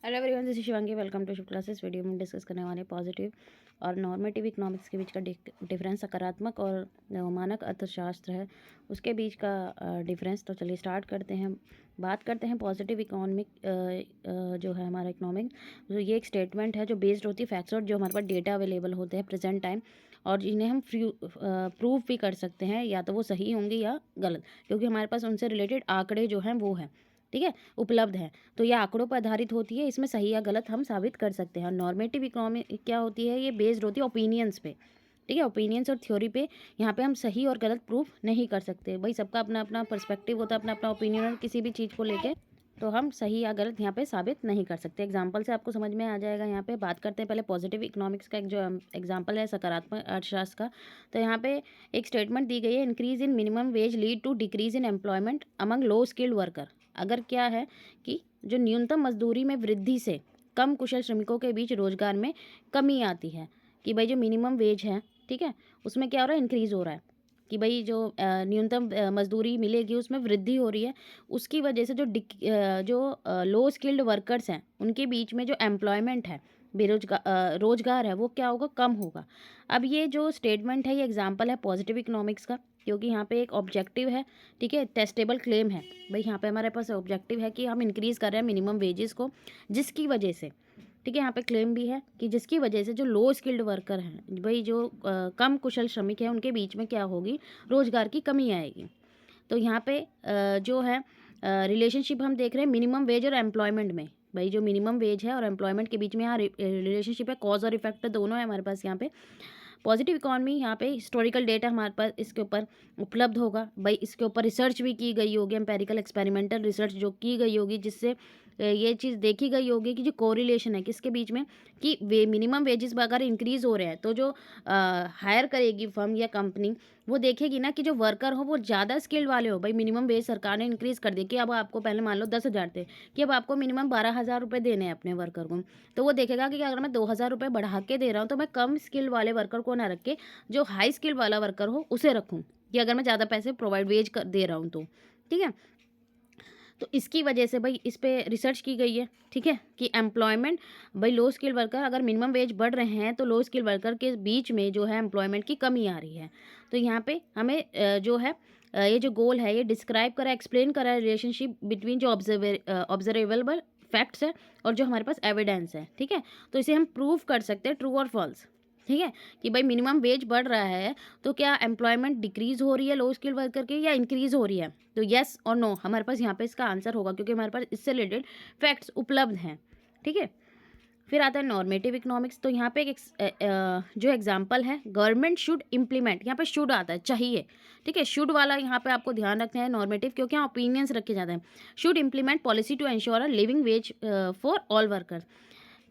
Hello everyone, this is Shivangi. Welcome to Shiv classes. Video में discuss करने वाले पॉजिटिव और नॉर्मेटिव इकोनॉमिक्स के बीच का डिफरेंस, सकारात्मक और मानक अर्थशास्त्र है उसके बीच का डिफरेंस। तो चलिए स्टार्ट करते हैं। बात करते हैं पॉजिटिव इकोनॉमिक जो है हमारा इकोनॉमिक, तो ये एक स्टेटमेंट है जो बेस्ड होती है फैक्ट्स और जो हमारे पास डेटा अवेलेबल होते हैं प्रेजेंट टाइम, और जिन्हें हम प्रूव भी कर सकते हैं, या तो वो सही होंगे या गलत, क्योंकि हमारे पास उनसे रिलेटेड आंकड़े जो हैं वो हैं, ठीक है, उपलब्ध है। तो ये आंकड़ों पर आधारित होती है, इसमें सही या गलत हम साबित कर सकते हैं। और नॉर्मेटिव इकोनॉमी क्या होती है, ये बेस्ड होती है ओपिनियंस पे, ठीक है, ओपिनियंस और थ्योरी पे। यहाँ पे हम सही और गलत प्रूफ नहीं कर सकते। भाई सबका अपना अपना पर्सपेक्टिव होता है, अपना अपना ओपिनियन और किसी भी चीज़ को लेके, तो हम सही या गलत यहाँ पे साबित नहीं कर सकते। एग्जाम्पल से आपको समझ में आ जाएगा। यहाँ पे बात करते हैं पहले पॉजिटिव इकोनॉमिक्स का। एक जो एग्जाम्पल है सकारात्मक अर्थशास्त्र का, तो यहाँ पे एक स्टेटमेंट दी गई है, increase in minimum wage lead to decrease in employment among low skilled worker. अगर क्या है कि जो न्यूनतम मजदूरी में वृद्धि से कम कुशल श्रमिकों के बीच रोजगार में कमी आती है, कि भाई जो मिनिमम वेज है, ठीक है, उसमें क्या हो रहा है, इंक्रीज हो रहा है, कि भाई जो न्यूनतम मजदूरी मिलेगी उसमें वृद्धि हो रही है, उसकी वजह से जो लो स्किल्ड वर्कर्स हैं उनके बीच में जो एम्प्लॉयमेंट है, रोजगार है, वो क्या होगा, कम होगा। अब ये जो स्टेटमेंट है, ये एग्जांपल है पॉजिटिव इकोनॉमिक्स का, क्योंकि यहाँ पे एक ऑब्जेक्टिव है, ठीक है, टेस्टेबल क्लेम है। भाई यहाँ पे हमारे पास ऑब्जेक्टिव है कि हम इंक्रीज़ कर रहे हैं मिनिमम वेजेस को, जिसकी वजह से, ठीक है, यहाँ पे क्लेम भी है कि जिसकी वजह से जो लो स्किल्ड वर्कर हैं, भाई जो कम कुशल श्रमिक हैं, उनके बीच में क्या होगी, रोजगार की कमी आएगी। तो यहाँ पे जो है रिलेशनशिप हम देख रहे हैं मिनिमम वेज और एम्प्लॉयमेंट में। भाई जो मिनिमम वेज है और एम्प्लॉयमेंट के बीच में यहाँ रिलेशनशिप है, कॉज और इफेक्ट दोनों है हमारे पास यहाँ पे। पॉजिटिव इकोनॉमी यहाँ पे हिस्टोरिकल डेटा हमारे पास इसके ऊपर उपलब्ध होगा। भाई इसके ऊपर रिसर्च भी की गई होगी, एम्पेरिकल एक्सपेरिमेंटल रिसर्च जो की गई होगी, जिससे ये चीज़ देखी गई होगी कि जो कोरिलेशन है किसके बीच में, कि वे मिनिमम वेजेस अगर इंक्रीज़ हो रहे हैं तो जो हायर करेगी फर्म या कंपनी, वो देखेगी ना कि जो वर्कर हो वो ज़्यादा स्किल्ड वाले हो। भाई मिनिमम वेज सरकार ने इंक्रीज़ कर दी कि अब आपको, पहले मान लो 10,000 थे, कि अब आपको मिनिमम 12,000 रुपये देने हैं अपने वर्कर को। तो वो देखेगा कि अगर मैं 2,000 रुपये बढ़ा के दे रहा हूँ, तो मैं कम स्किल वाले वर्कर को ना रख के जो हाई स्किल वाला वर्कर हो उसे रखूँ, कि अगर मैं ज़्यादा पैसे प्रोवाइड वेज कर दे रहा हूँ तो, ठीक है। तो इसकी वजह से भाई इस पे रिसर्च की गई है, ठीक है, कि एम्प्लॉयमेंट, भाई लो स्किल वर्कर अगर मिनिमम वेज बढ़ रहे हैं तो लो स्किल वर्कर के बीच में जो है एम्प्लॉयमेंट की कमी आ रही है। तो यहाँ पे हमें जो है ये जो गोल है, ये डिस्क्राइब करा, एक्सप्लेन करा है रिलेशनशिप बिटवीन जो ऑब्जर्वेबल फैक्ट्स है और जो हमारे पास एविडेंस है, ठीक है। तो इसे हम प्रूव कर सकते हैं, ट्रू और फॉल्स, ठीक है, कि भाई मिनिमम वेज बढ़ रहा है तो क्या एम्प्लॉयमेंट डिक्रीज हो रही है लो स्किल वर्कर की, या इंक्रीज हो रही है। तो येस और नो हमारे पास यहाँ पे इसका आंसर होगा, क्योंकि हमारे पास इससे रिलेटेड फैक्ट्स उपलब्ध हैं, ठीक है। फिर आता है नॉर्मेटिव इकोनॉमिक्स। तो यहाँ पे एक जो एग्जांपल है, गवर्नमेंट शुड इम्प्लीमेंट, यहाँ पे शुड आता है, चाहिए, ठीक है, शुड वाला यहाँ पे आपको ध्यान रखना है नॉर्मेटिव, क्योंकि यहाँ ओपिनियंस रखे जाते हैं। Should implement policy to ensure a living wage for all workers,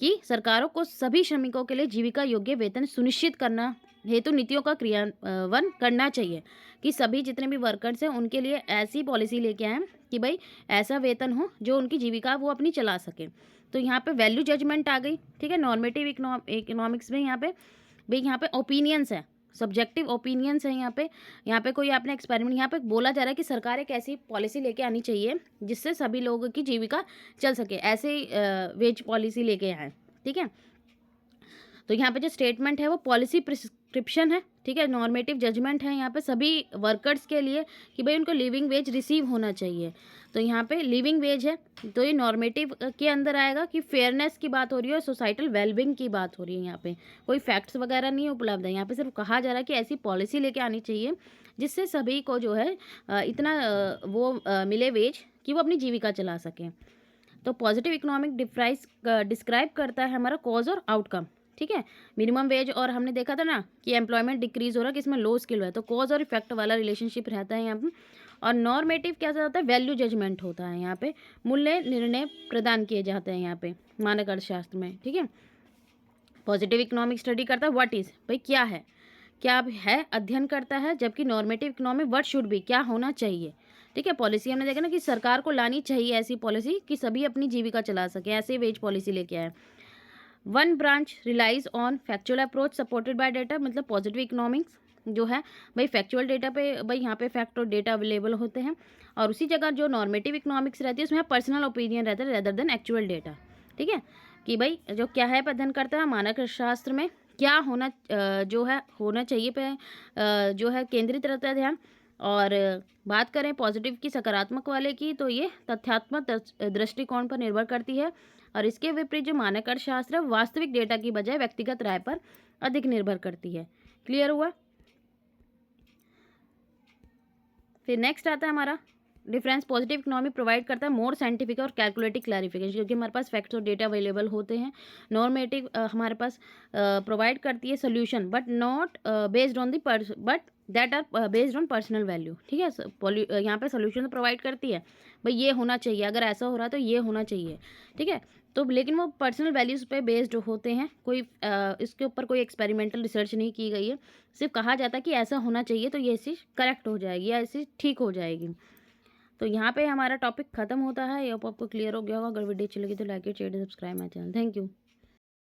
कि सरकारों को सभी श्रमिकों के लिए जीविका योग्य वेतन सुनिश्चित करना हेतु नीतियों का क्रियान्वयन करना चाहिए, कि सभी जितने भी वर्कर्स हैं उनके लिए ऐसी पॉलिसी लेके आएँ कि भाई ऐसा वेतन हो जो उनकी जीविका वो अपनी चला सके। तो यहाँ पे वैल्यू जजमेंट आ गई, ठीक है, नॉर्मेटिव इकोनॉमिक्स में। यहाँ पे भाई यहाँ पे ओपिनियंस है, सब्जेक्टिव ओपिनियंस है। यहाँ पे कोई आपने एक्सपेरिमेंट, यहाँ पे बोला जा रहा है कि सरकार एक ऐसी पॉलिसी लेके आनी चाहिए जिससे सभी लोगों की जीविका चल सके, ऐसे वेज पॉलिसी लेके आए, ठीक है। तो यहाँ पे जो स्टेटमेंट है वो पॉलिसी प्रिस्क्रिप्शन है, ठीक है, नॉर्मेटिव जजमेंट है यहाँ पे सभी वर्कर्स के लिए, कि भाई उनको लिविंग वेज रिसीव होना चाहिए। तो यहाँ पे लिविंग वेज है, तो ये नॉर्मेटिव के अंदर आएगा, कि फेयरनेस की बात हो रही है और सोसाइटल वेलबिंग की बात हो रही है। यहाँ पे कोई फैक्ट्स वगैरह नहीं उपलब्ध है, यहाँ पे सिर्फ कहा जा रहा है कि ऐसी पॉलिसी लेके आनी चाहिए जिससे सभी को जो है इतना मिले वेज कि वो अपनी जीविका चला सकें। तो पॉजिटिव इकोनॉमिक डिस्क्राइब करता है हमारा कॉज और आउटकम, ठीक है, मिनिमम वेज, और हमने देखा था ना कि एम्प्लॉयमेंट डिक्रीज हो रहा है, कि इसमें लो स्किल है, तो कॉज और इफेक्ट वाला रिलेशनशिप रहता है यहाँ पे। और नॉर्मेटिव क्या होता है, वैल्यू जजमेंट होता है, यहाँ पे मूल्य निर्णय प्रदान किए जाते हैं यहाँ पे मानक अर्थशास्त्र में, ठीक है। पॉजिटिव इकोनॉमिक स्टडी करता है व्हाट इज, भाई क्या है, अध्ययन करता है, जबकि normative economic what should be, क्या होना चाहिए, ठीक है। पॉलिसी हमने देखा ना कि सरकार को लानी चाहिए ऐसी पॉलिसी कि सभी अपनी जीविका चला सके, ऐसे वेज पॉलिसी लेके आए। One branch relies on factual approach supported by data, मतलब पॉजिटिव इकोनॉमिक्स जो है भाई फैक्चुअल डेटा पे, भाई यहाँ पे फैक्ट और डेटा अवेलेबल होते हैं, और उसी जगह जो नॉर्मेटिव इकोनॉमिक्स रहती है उसमें पर्सनल ओपिनियन रहता है रेदर देन एक्चुअल डेटा, ठीक है, कि भाई जो क्या है अध्ययन करता है मानक अर्थशास्त्र में क्या होना जो है होना चाहिए पे जो है केंद्रित रहता है ध्यान। और बात करें पॉजिटिव की, सकारात्मक वाले की, तो ये तथ्यात्मक दृष्टिकोण पर निर्भर करती है। और इसके विपरीत जो मानक अर्थशास्त्र है वास्तविक डेटा की बजाय व्यक्तिगत राय पर अधिक निर्भर करती है। क्लियर हुआ? फिर नेक्स्ट आता है हमारा डिफरेंस। पॉजिटिव इकोनॉमी प्रोवाइड करता है मोर साइंटिफिक और कैलकुलेटिव क्लैरिफिकेशन, क्योंकि हमारे पास फैक्ट्स और डेटा अवेलेबल होते हैं। नॉर्मेटिव हमारे पास प्रोवाइड करती है solution but not based on the but that are based on personal value. ठीक है, यहाँ पे सोल्यूशन प्रोवाइड करती है, भाई ये होना चाहिए, अगर ऐसा हो रहा है तो ये होना चाहिए। ठीक है, तो लेकिन वो पर्सनल वैल्यूज़ पे बेस्ड होते हैं, कोई इसके ऊपर कोई एक्सपेरिमेंटल रिसर्च नहीं की गई है। सिर्फ कहा जाता है कि ऐसा होना चाहिए तो ये चीज़ करेक्ट हो जाएगी या ऐसी ठीक हो जाएगी। तो यहाँ पे हमारा टॉपिक खत्म होता है। ये आपको क्लियर हो गया होगा। अगर वीडियो अच्छी लगी तो like share subscribe my channel. Thank you.